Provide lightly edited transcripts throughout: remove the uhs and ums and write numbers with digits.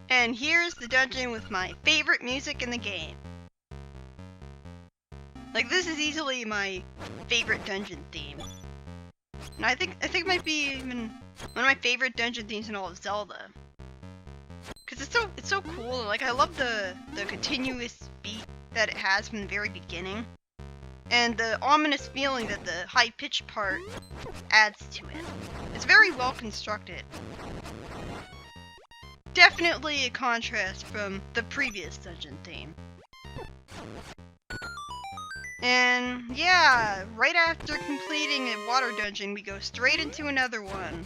And here's the dungeon with my favorite music in the game. Like, this is easily my favorite dungeon theme. And I think it might be even one of my favorite dungeon themes in all of Zelda. Cause it's so cool. Like, I love the continuous beat that it has from the very beginning. And the ominous feeling that the high-pitched part adds to it. It's very well constructed. Definitely a contrast from the previous dungeon theme. And yeah, right after completing a water dungeon, we go straight into another one.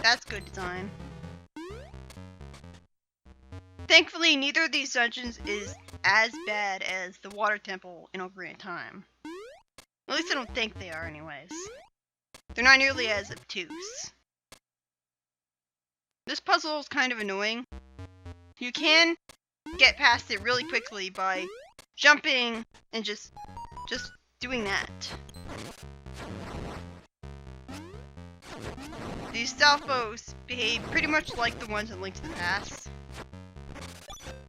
That's good design. Thankfully, neither of these dungeons is as bad as the water temple in Ocarina of Time. At least I don't think they are anyways. They're not nearly as obtuse. This puzzle is kind of annoying. You can get past it really quickly by jumping and just doing that. These Stalfos behave pretty much like the ones in Link to the Past.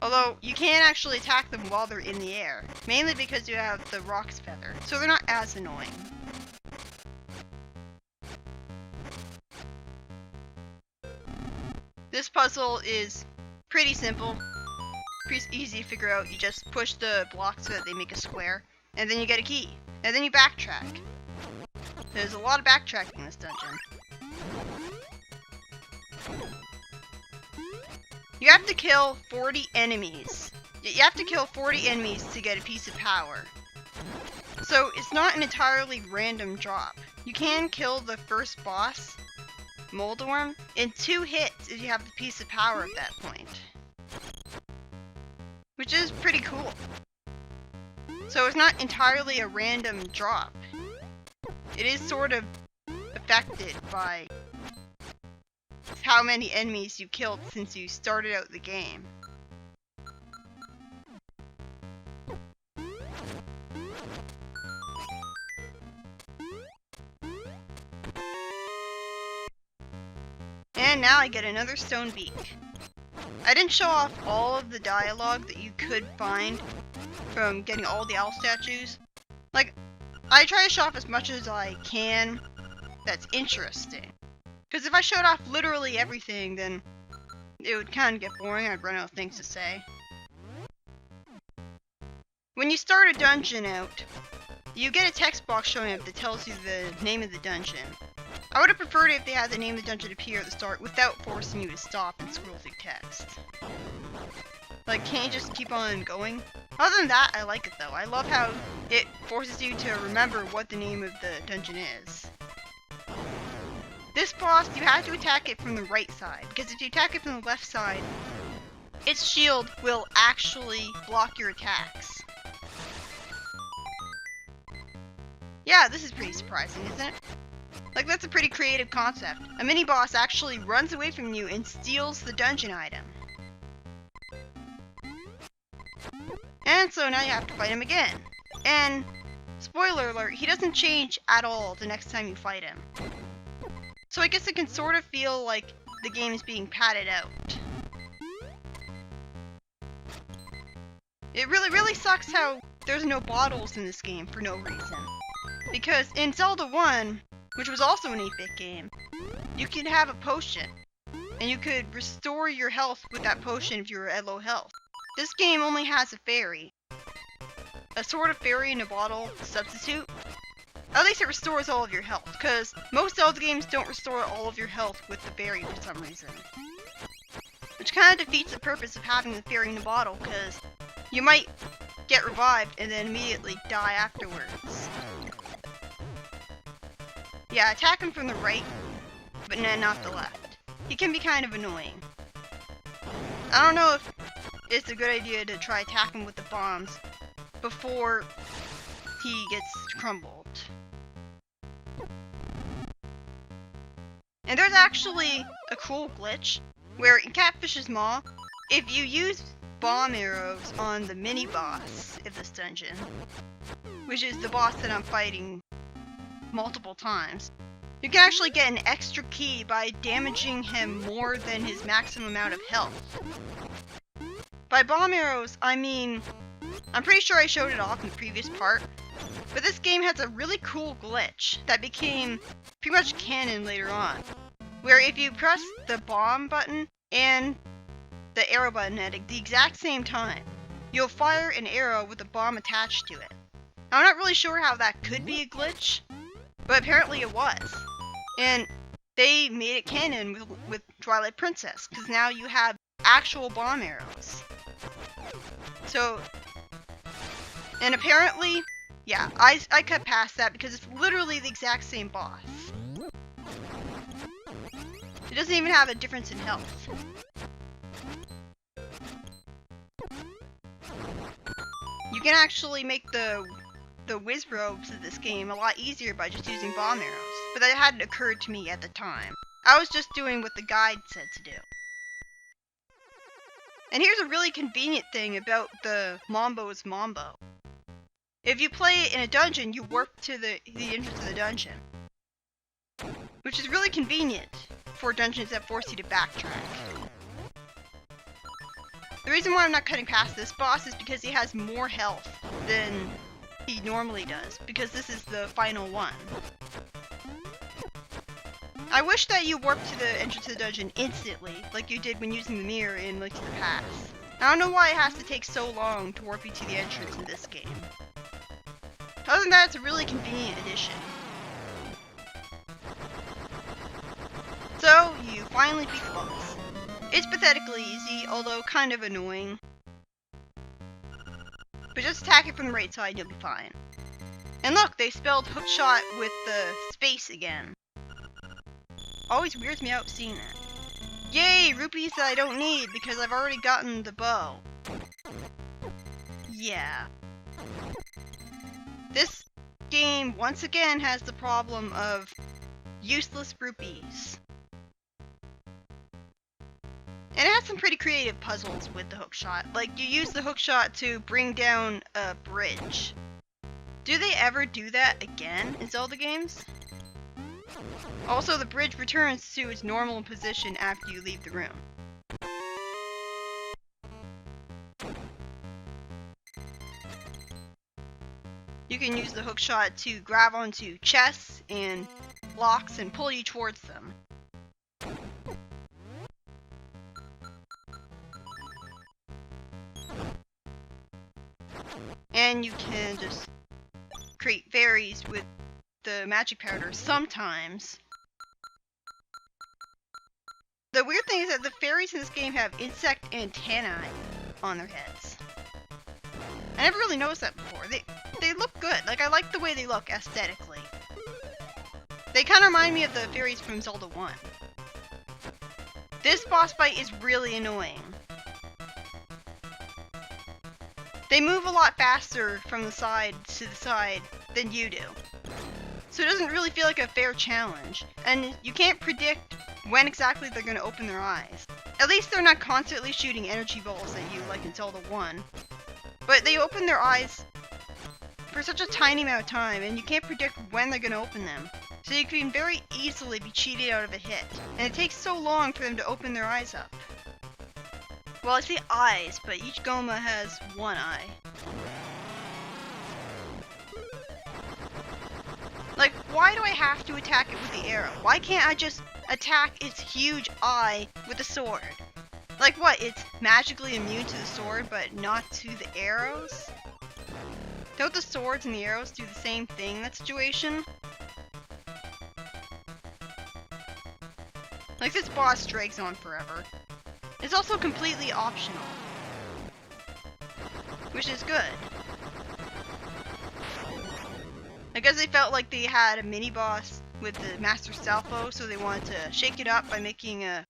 Although, you can actually attack them while they're in the air, mainly because you have the Rock's Feather, so they're not as annoying. This puzzle is pretty simple, pretty easy to figure out. You just push the blocks so that they make a square, and then you get a key, and then you backtrack. There's a lot of backtracking in this dungeon. You have to kill 40 enemies. You have to kill 40 enemies to get a piece of power. So it's not an entirely random drop. You can kill the first boss, Moldorm, in 2 hits if you have the piece of power at that point. Which is pretty cool. So it's not entirely a random drop. It is sort of affected by how many enemies you killed since you started out the game. And now I get another stone beak. I didn't show off all of the dialogue that you could find from getting all the owl statues. Like, I try to show off as much as I can that's interesting. Because if I showed off literally everything, then it would kind of get boring. I'd run out of things to say. When you start a dungeon out, you get a text box showing up that tells you the name of the dungeon. I would have preferred it if they had the name of the dungeon appear at the start without forcing you to stop and scroll through text. Like, can't you just keep on going? Other than that, I like it though. I love how it forces you to remember what the name of the dungeon is. This boss, you have to attack it from the right side, because if you attack it from the left side, its shield will actually block your attacks. Yeah, this is pretty surprising, isn't it? Like, that's a pretty creative concept. A mini-boss actually runs away from you and steals the dungeon item. And so now you have to fight him again. And, spoiler alert, he doesn't change at all the next time you fight him. So I guess it can sort of feel like the game is being padded out. It really sucks how there's no bottles in this game for no reason. Because in Zelda 1, which was also an 8-bit game, you could have a potion. And you could restore your health with that potion if you were at low health. This game only has a fairy. A sort of fairy in a bottle substitute. At least it restores all of your health, because most Zelda games don't restore all of your health with the fairy for some reason. Which kind of defeats the purpose of having the fairy in a bottle, because you might get revived and then immediately die afterwards. Yeah, attack him from the right, but not the left. He can be kind of annoying. I don't know if it's a good idea to try attacking him with the bombs before he gets crumbled. And there's actually a cool glitch where in Catfish's Maw, if you use bomb arrows on the mini-boss of this dungeon, which is the boss that I'm fighting multiple times, You can actually get an extra key by damaging him more than his maximum amount of health. By bomb arrows, I mean, I'm pretty sure I showed it off in the previous part, but this game has a really cool glitch that became pretty much canon later on, where if you press the bomb button and the arrow button at the exact same time, you'll fire an arrow with a bomb attached to it. I'm not really sure how that could be a glitch, but apparently it was. And they made it canon with Twilight Princess, because now you have actual bomb arrows. So, and apparently, yeah, I cut past that because it's literally the exact same boss. It doesn't even have a difference in health. You can actually make the whiz robes of this game a lot easier by just using bomb arrows, but that hadn't occurred to me at the time. I was just doing what the guide said to do. And here's a really convenient thing about the Mambo's Mambo. If you play it in a dungeon, you warp to the entrance of the dungeon, which is really convenient for dungeons that force you to backtrack. The reason why I'm not cutting past this boss is because he has more health than he normally does, because this is the final one. I wish that you warped to the entrance of the dungeon instantly, like you did when using the mirror in Link to the Past. I don't know why it has to take so long to warp you to the entrance in this game. Other than that, it's a really convenient addition. So, you finally beat the boss. It's pathetically easy, although kind of annoying. But just attack it from the right side and you'll be fine. And look, they spelled hookshot with the space again. Always weirds me out seeing that. Yay, rupees that I don't need because I've already gotten the bow. Yeah. This game, once again, has the problem of useless rupees. And it has some pretty creative puzzles with the hookshot. Like, you use the hookshot to bring down a bridge. Do they ever do that again in Zelda games? Also, the bridge returns to its normal position after you leave the room. You can use the hookshot to grab onto chests and blocks and pull you towards them. And you can just create fairies with the magic powder sometimes. The weird thing is that the fairies in this game have insect antennae on their heads. I never really noticed that before. They look good. Like, I like the way they look aesthetically. They kind of remind me of the fairies from Zelda 1. This boss fight is really annoying. They move a lot faster from the side to the side than you do. So it doesn't really feel like a fair challenge. And you can't predict when exactly they're going to open their eyes. At least they're not constantly shooting energy balls at you like in Zelda 1. But they open their eyes for such a tiny amount of time, and you can't predict when they're going to open them. So you can very easily be cheated out of a hit. And it takes so long for them to open their eyes up. Well, I say eyes, but each Goma has one eye. Like, why do I have to attack it with the arrow? Why can't I just attack its huge eye with a sword? Like what, it's magically immune to the sword, but not to the arrows? Don't the swords and the arrows do the same thing in that situation? Like, this boss drags on forever. It's also completely optional, which is good. I guess they felt like they had a mini-boss with the Master Salvo, so they wanted to shake it up by making a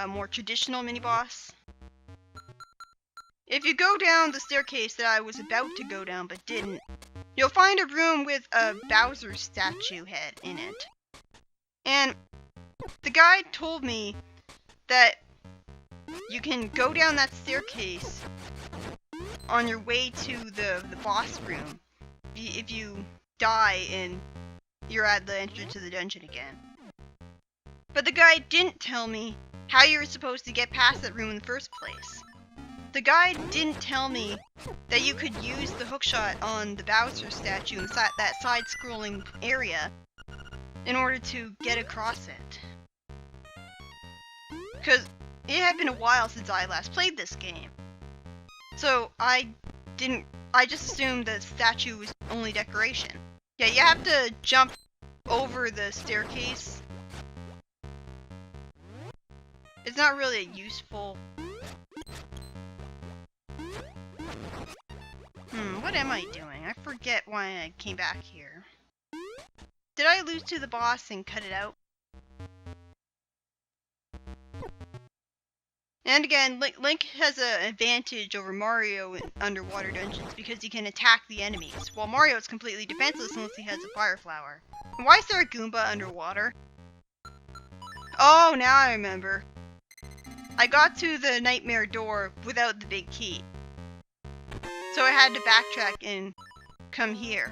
more traditional mini-boss. If you go down the staircase that I was about to go down but didn't, you'll find a room with a Bowser statue head in it. And the guide told me that you can go down that staircase on your way to the boss room if you die and you're at the entrance to the dungeon again. But the guide didn't tell me how you were supposed to get past that room in the first place. The guide didn't tell me that you could use the hookshot on the Bowser statue in that side-scrolling area in order to get across it. Because it had been a while since I last played this game. So I just assumed the statue was only decoration. Yeah, you have to jump over the staircase. It's not really a useful... what am I doing? I forget why I came back here. Did I lose to the boss and cut it out? And again, Link has an advantage over Mario in underwater dungeons because he can attack the enemies, while Mario is completely defenseless unless he has a fire flower. And why is there a Goomba underwater? Oh, now I remember. I got to the nightmare door without the big key. So I had to backtrack and come here.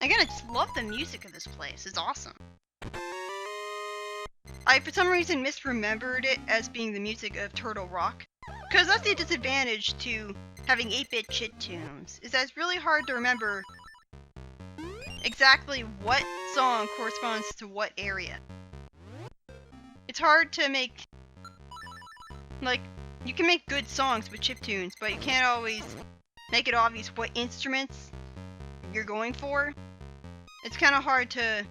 Again, I just love the music of this place. It's awesome. I, for some reason, misremembered it as being the music of Turtle Rock. Because that's the disadvantage to having 8-bit chit tunes, is that it's really hard to remember exactly what song corresponds to what area. It's hard to make... Like, you can make good songs with chiptunes, but you can't always make it obvious what instruments you're going for. It's kind of hard to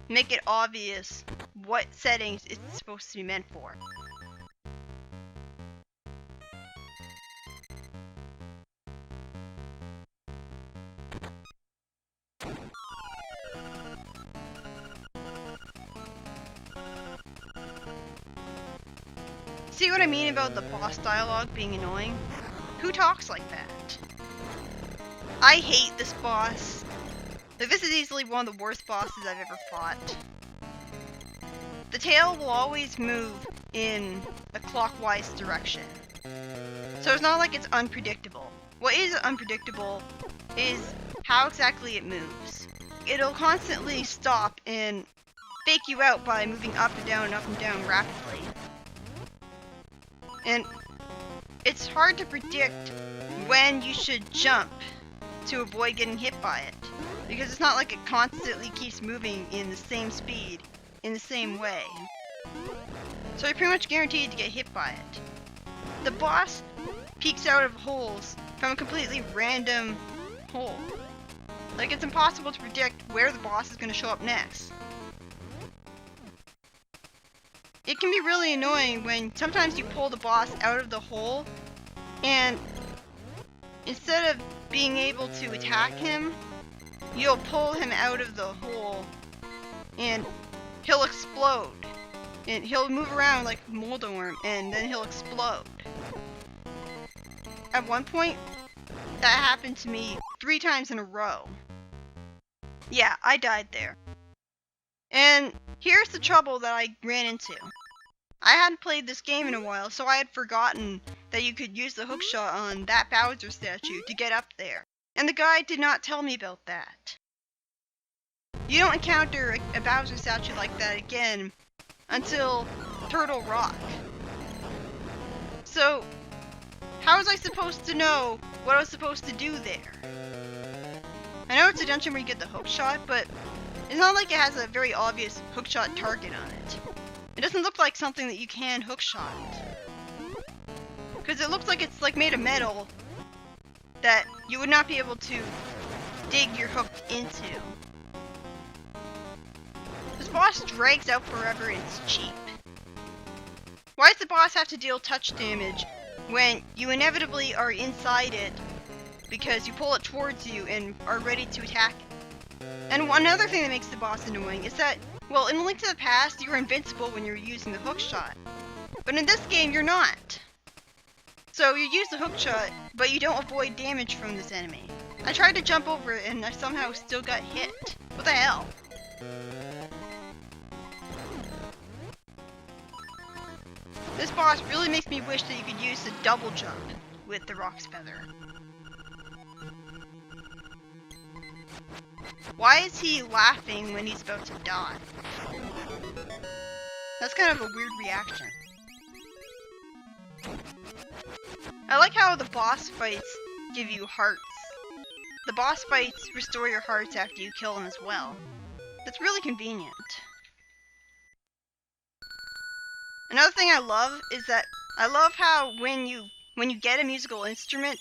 make it obvious what settings it's supposed to be meant for. See what I mean about the boss dialogue being annoying? Who talks like that? I hate this boss. Like, this is easily one of the worst bosses I've ever fought. The tail will always move in a clockwise direction. So it's not like it's unpredictable. What is unpredictable is how exactly it moves. It'll constantly stop and fake you out by moving up and down rapidly. And it's hard to predict when you should jump to avoid getting hit by it. Because it's not like it constantly keeps moving in the same speed, in the same way. So you're pretty much guaranteed to get hit by it. The boss peeks out of holes from a completely random hole. Like, it's impossible to predict where the boss is going to show up next. It can be really annoying when sometimes you pull the boss out of the hole, and instead of being able to attack him, you'll pull him out of the hole, and he'll explode. And he'll move around like Moldorm, and then he'll explode. At one point, that happened to me 3 times in a row. Yeah, I died there. And here's the trouble that I ran into. I hadn't played this game in a while, so I had forgotten that you could use the hookshot on that Bowser statue to get up there. And the guide did not tell me about that. You don't encounter a Bowser statue like that again until Turtle Rock. So, how was I supposed to know what I was supposed to do there? I know it's a dungeon where you get the hookshot, but it's not like it has a very obvious hookshot target on it. It doesn't look like something that you can hookshot. Because it looks like it's like made of metal that you would not be able to dig your hook into. This boss drags out forever and it's cheap. Why does the boss have to deal touch damage when you inevitably are inside it because you pull it towards you and are ready to attack it? And one other thing that makes the boss annoying is that, well, in Link to the Past, you were invincible when you were using the hookshot. But in this game, you're not. So you use the hookshot, but you don't avoid damage from this enemy. I tried to jump over it and I somehow still got hit. What the hell? This boss really makes me wish that you could use the double jump with the Rock's Feather. Why is he laughing when he's about to die? That's kind of a weird reaction. I like how the boss fights give you hearts. The boss fights restore your hearts after you kill them as well. That's really convenient. Another thing I love is that I love how when you get a musical instrument,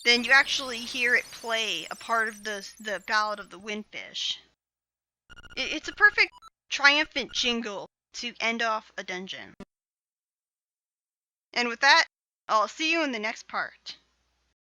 then you actually hear it play a part of the Ballad of the Windfish. It's a perfect triumphant jingle to end off a dungeon. And with that, I'll see you in the next part.